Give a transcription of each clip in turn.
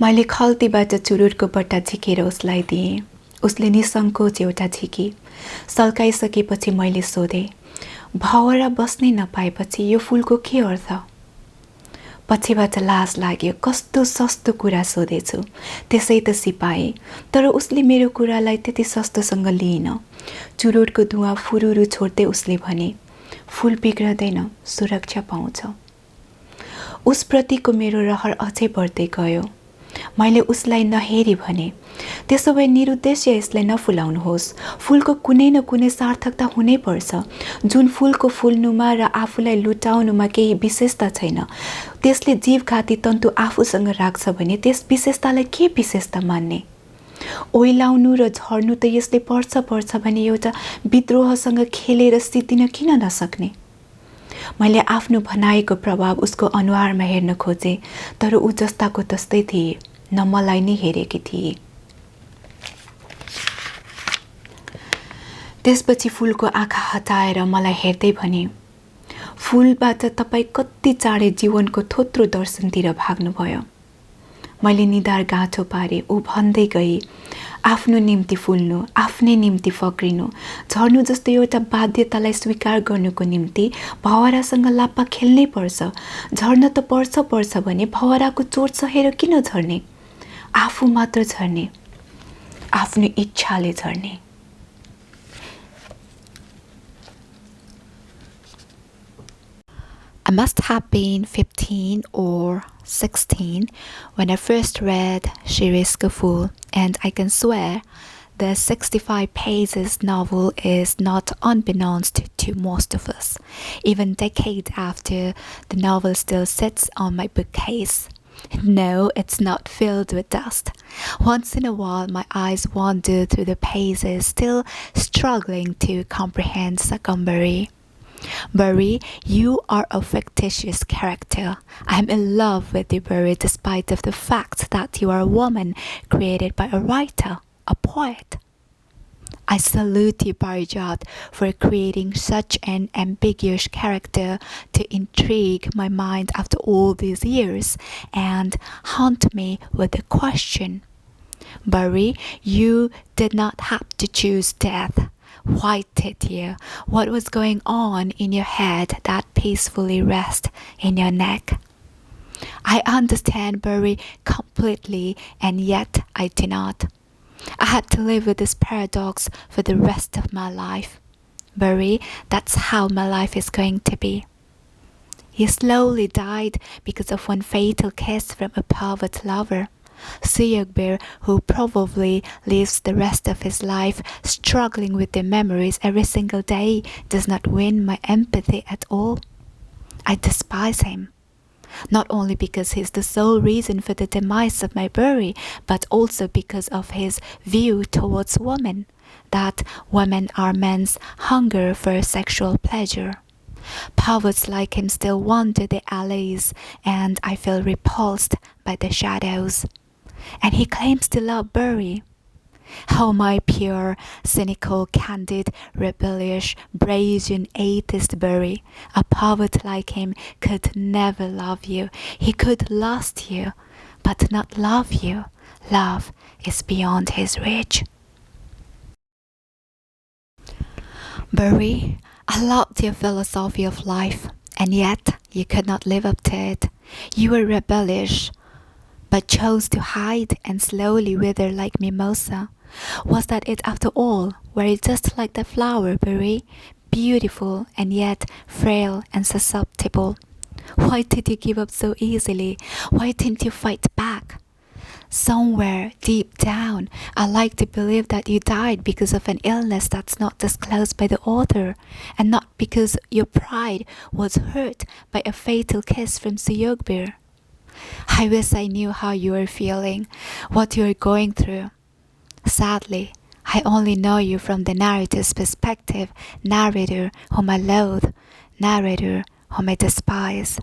मैले खल्तीबाट चुरुटको बट्टा झिकेर उसलाई दिएँ। उसले निसङ्कोच एउटा झिकी सल्काइसकेपछि मैले सोधेँ, भवरा बस्नै नपाएपछि यो फुलको के अर्थ? पछिबाट लाज लाग्यो, कस्तो सस्तो कुरा सोधेछु। त्यसै त सिपाएँ, तर उसले मेरो कुरालाई त्यति सस्तोसँग लिएन। चुरोटको धुवा फुरुरु छोड्दै उसले भने, फुल बिग्रदैन, सुरक्षा पाउँछ। उसप्रतिको मेरो रहर अझै बढ्दै गयो। मैले उसलाई नहेरी भने, त्यसो भए निरुद्देश्य यसलाई नफुलाउनुहोस्। फुलको कुनै न कुनै सार्थकता हुनै पर्छ। जुन फुलको फुल्नुमा र आफूलाई लुटाउनुमा केही विशेषता छैन, त्यसले जीवघाती तन्तु आफूसँग राख्छ भने त्यस विशेषतालाई के विशेषता मान्ने? ओइलाउनु र झर्नु त यसले पर्छ भने एउटा विद्रोहसँग खेलेर सिद्धिन किन नसक्ने? मैले आफ्नो भनाएको प्रभाव उसको अनुहारमा हेर्न खोजेँ, तर ऊ जस्ताको तस्तै थिए, न मलाई नै हेरेकी थिए। त्यसपछि फुलको आँखा हटाएर मलाई हेर्दै भने, फुलबाट तपाईँ कति चाँडै जीवनको थोत्रो दर्शनतिर भाग्नुभयो। मैले निधार गाँठो पारेँ। ऊ भन्दै गई, आफ्नो निम्ति फुल्नु, आफ्नै निम्ति फक्रिनु, झर्नु जस्तो एउटा बाध्यतालाई स्वीकार गर्नुको निम्ति भवरासँग लाप्पा खेल्नै पर्छ। झर्न त पर्छ भने भवराको चोट सहेर किन झर्ने? आफू मात्र झर्ने, आफ्नो इच्छाले झर्ने। I must have been 15 or 16 when I first read Sirish Ko Phool, and I can swear the 65 pages novel is not unbeknownst to most of us. Even decades after, the novel still sits on my bookcase. No, it's not filled with dust. Once in a while, my eyes wander through the pages, still struggling to comprehend Sagamberry. Burry, you are a fictitious character. I'm in love with you, Burry, despite of the fact that you are a woman created by a writer, a poet. I salute you, Parijat, for creating such an ambiguous character to intrigue my mind after all these years and haunt me with the question. Burry, you did not have to choose death. Why did you? What was going on in your head that peacefully rests in your neck? I understand Burry completely, and yet I do not. I had to live with this paradox for the rest of my life. Burry, that's how my life is going to be. You slowly died because of one fatal kiss from a pervert lover. Suyogbear, who probably lives the rest of his life struggling with the memories every single day, does not win my empathy at all. I despise him, not only because he's the sole reason for the demise of my Burry, but also because of his view towards women, that women are men's hunger for sexual pleasure. Perverts like him still wander the alleys, and I feel repulsed by the shadows. And he claims to love Burry. Oh, my pure, cynical, candid, rebellious, brazen, atheist Burry. A pervert like him could never love you. He could lust you, but not love you. Love is beyond his reach. Burry, I loved your philosophy of life, and yet you could not live up to it. You were rebellious, but chose to hide and slowly wither like mimosa. Was that it after all? Were you just like the flower, Burry, beautiful and yet frail and susceptible? Why did you give up so easily? Why didn't you fight back? Somewhere deep down, I like to believe that you died because of an illness that's not disclosed by the author, and not because your pride was hurt by a fatal kiss from Suyogbear. I wish I knew how you were feeling, what you were going through. Sadly, I only know you from the narrator's perspective, narrator whom I loathe, narrator whom I despise.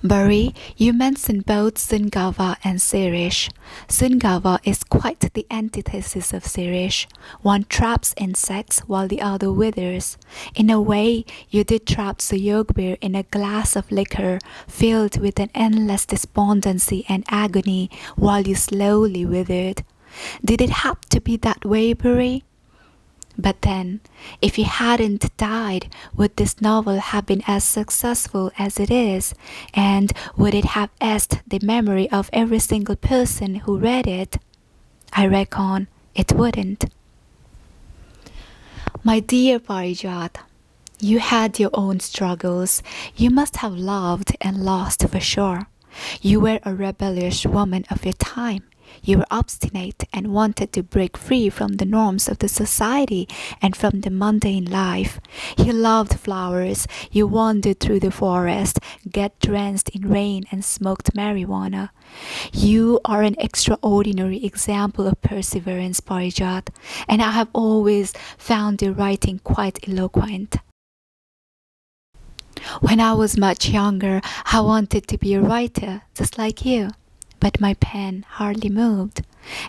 Buri, you mentioned both Sangava and Sirish. Sangava is quite the antithesis of Sirish. One traps insects while the other withers. In a way, you did trap Suyogbir in a glass of liquor filled with an endless despondency and agony while you slowly withered. Did it have to be that way, Buri? But then, if you hadn't died, would this novel have been as successful as it is? And would it have etched the memory of every single person who read it? I reckon it wouldn't. My dear Parijat, you had your own struggles. You must have loved and lost for sure. You were a rebellious woman of your time. You were obstinate and wanted to break free from the norms of the society and from the mundane life. You loved flowers. You wandered through the forest, get drenched in rain and smoked marijuana. You are an extraordinary example of perseverance, Parijat, and I have always found your writing quite eloquent. When I was much younger, I wanted to be a writer, just like you. But my pen hardly moved.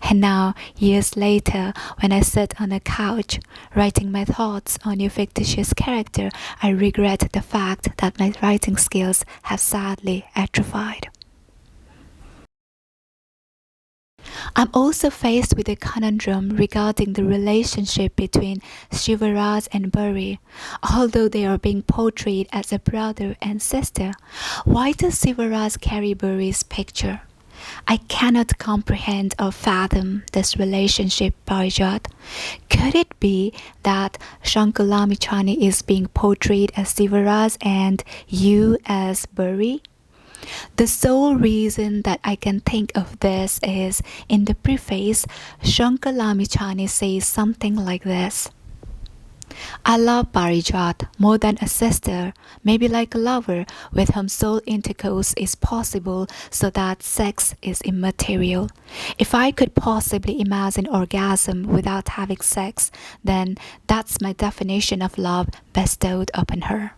And now, years later, when I sit on a couch, writing my thoughts on your fictitious character, I regret the fact that my writing skills have sadly atrophied. I'm also faced with a conundrum regarding the relationship between Shivaraj and Buri. Although they are being portrayed as a brother and sister, why does Shivaraj carry Buri's picture? I cannot comprehend or fathom this relationship, Parijat. Could it be that Shankalamichani is being portrayed as Shivaraj and you as Buri? The sole reason that I can think of this is in the preface, Shankalamichani says something like this. I love Parijat more than a sister, maybe like a lover with whom soul intercourse is possible so that sex is immaterial. If I could possibly imagine orgasm without having sex, then that's my definition of love bestowed upon her.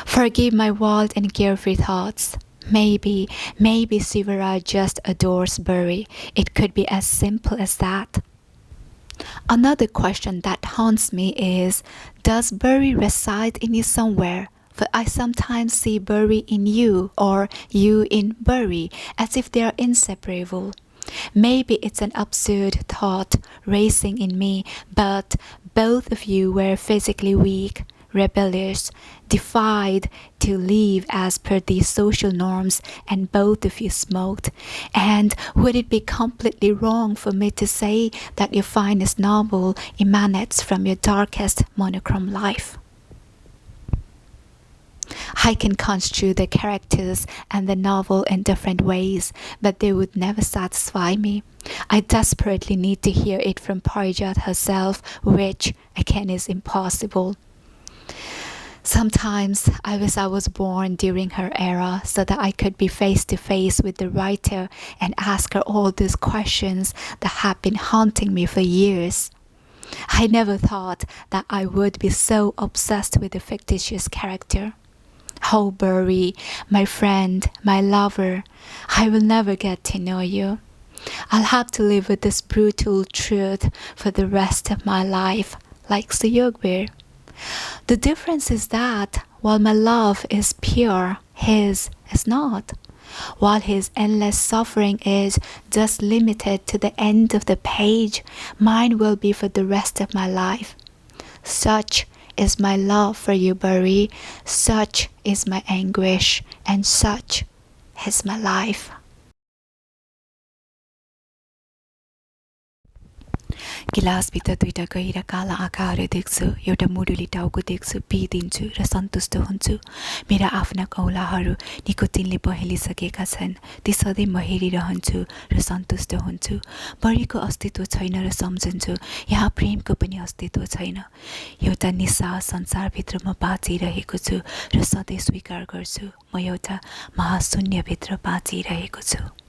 Forgive my wild and carefree thoughts. Maybe Shivaraj just adores Buri. It could be as simple as that. Another question that haunts me is, does Buri reside in you somewhere? For I sometimes see Buri in you or you in Buri as if they are inseparable. Maybe it's an absurd thought racing in me, but both of you were physically weak, rebellious, defied to live as per these social norms, and both of you smoked. And would it be completely wrong for me to say that your finest novel emanates from your darkest monochrome life? I can construe the characters and the novel in different ways, but they would never satisfy me. I desperately need to hear it from Parijat herself, which, again, is impossible. Sometimes I wish I was born during her era so that I could be face to face with the writer and ask her all these questions that have been haunting me for years. I never thought that I would be so obsessed with a fictitious character. Oh, Buri, my friend, my lover, I will never get to know you. I'll have to live with this brutal truth for the rest of my life, like Suyogbir. The difference is that while my love is pure, his is not. While his endless suffering is just limited to the end of the page, mine will be for the rest of my life. Such is my love for you, Buri. Such is my anguish, and such is my life. गिलासभित्र दुईटा गहिरा काला आँखाहरू देख्छु, एउटा मुडुली टाउको देख्छु, पिइदिन्छु र सन्तुष्ट हुन्छु। मेरा आफ्ना कौलाहरू निकोटिनले पहेलिसकेका छन्, ती सधैँ म हेरिरहन्छु र सन्तुष्ट हुन्छु। बढीको अस्तित्व छैन र सम्झन्छु, यहाँ प्रेमको पनि अस्तित्व छैन। एउटा निस्सा संसारभित्र म बाँचिरहेको छु र सधैँ स्वीकार गर्छु, म एउटा महाशून्यभित्र बाँचिरहेको छु।